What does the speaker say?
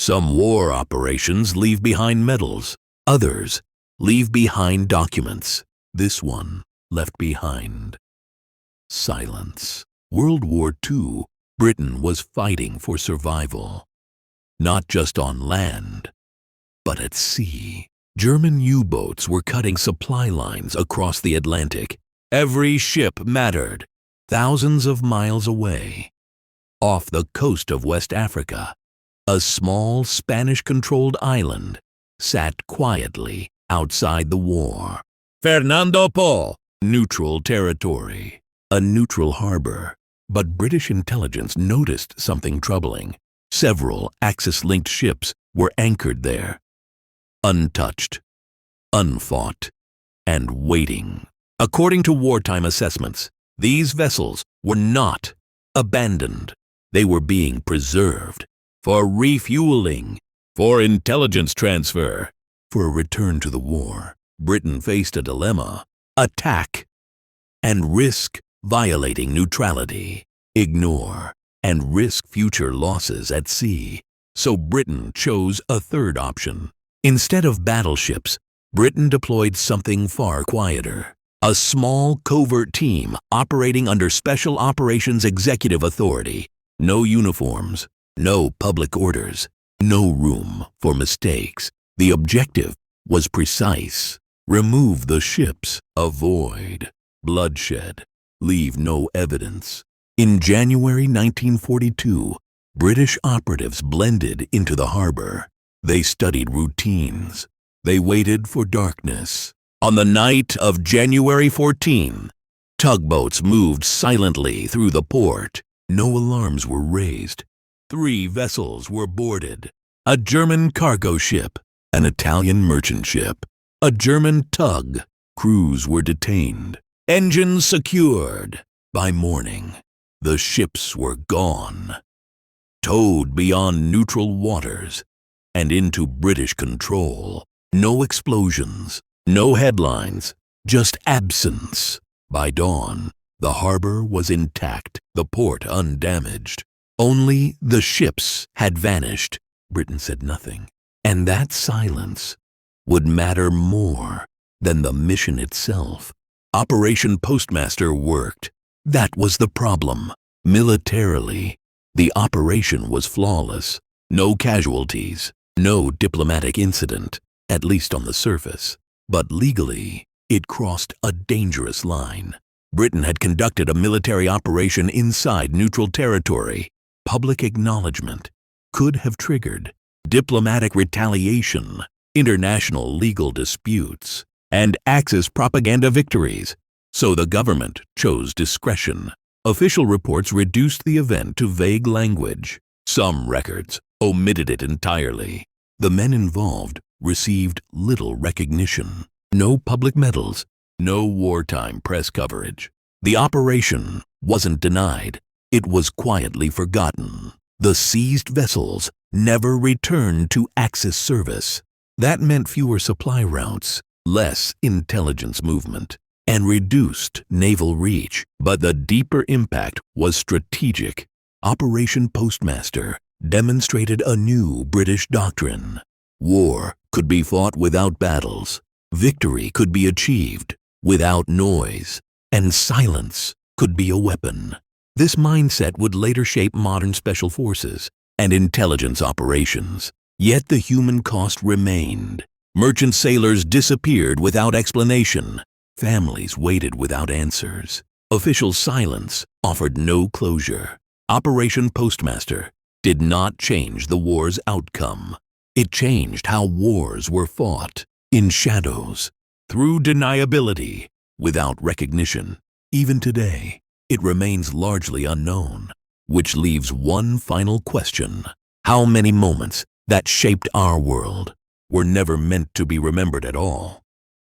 Some war operations leave behind medals. Others leave behind documents. This one left behind silence. World War II, Britain was fighting for survival. Not just on land, but at sea. German U-boats were cutting supply lines across the Atlantic. Every ship mattered. Thousands of miles away, off the coast of West Africa, a small Spanish-controlled island sat quietly outside the war. Fernando Po, neutral territory, a neutral harbor. But British intelligence noticed something troubling. Several Axis-linked ships were anchored there, untouched, unfought, and waiting. According to wartime assessments, these vessels were not abandoned. They were being preserved for refueling, for intelligence transfer, for a return to the war. Britain faced a dilemma: attack and risk violating neutrality, ignore and risk future losses at sea. So Britain chose a third option. Instead of battleships, Britain deployed something far quieter. A small covert team operating under Special Operations Executive Authority. No uniforms, no public orders, no room for mistakes. The objective was precise: remove the ships, avoid bloodshed, leave no evidence. In January 1942, British operatives blended into the harbor. They studied routines. They waited for darkness. On the night of January 14, tugboats moved silently through the port. No alarms were raised. 3 vessels were boarded: a German cargo ship, an Italian merchant ship, a German tug. Crews were detained, engines secured. By morning, the ships were gone, towed beyond neutral waters and into British control. No explosions, no headlines, just absence. By dawn, the harbor was intact, the port undamaged. Only the ships had vanished. Britain said nothing, and that silence would matter more than the mission itself. Operation Postmaster worked. That was the problem. Militarily, the operation was flawless. No casualties, no diplomatic incident, at least on the surface. But legally, it crossed a dangerous line. Britain had conducted a military operation inside neutral territory. Public acknowledgement could have triggered diplomatic retaliation, international legal disputes, and Axis propaganda victories. So the government chose discretion. Official reports reduced the event to vague language. Some records omitted it entirely. The men involved received little recognition. No public medals, no wartime press coverage. The operation wasn't denied. It was quietly forgotten. The seized vessels never returned to Axis service. That meant fewer supply routes, less intelligence movement, and reduced naval reach. But the deeper impact was strategic. Operation Postmaster demonstrated a new British doctrine. War could be fought without battles. Victory could be achieved without noise. And silence could be a weapon. This mindset would later shape modern special forces and intelligence operations. Yet the human cost remained. Merchant sailors disappeared without explanation. Families waited without answers. Official silence offered no closure. Operation Postmaster did not change the war's outcome. It changed how wars were fought, in shadows, through deniability, without recognition. Even today, it remains largely unknown, which leaves one final question. How many moments that shaped our world were never meant to be remembered at all?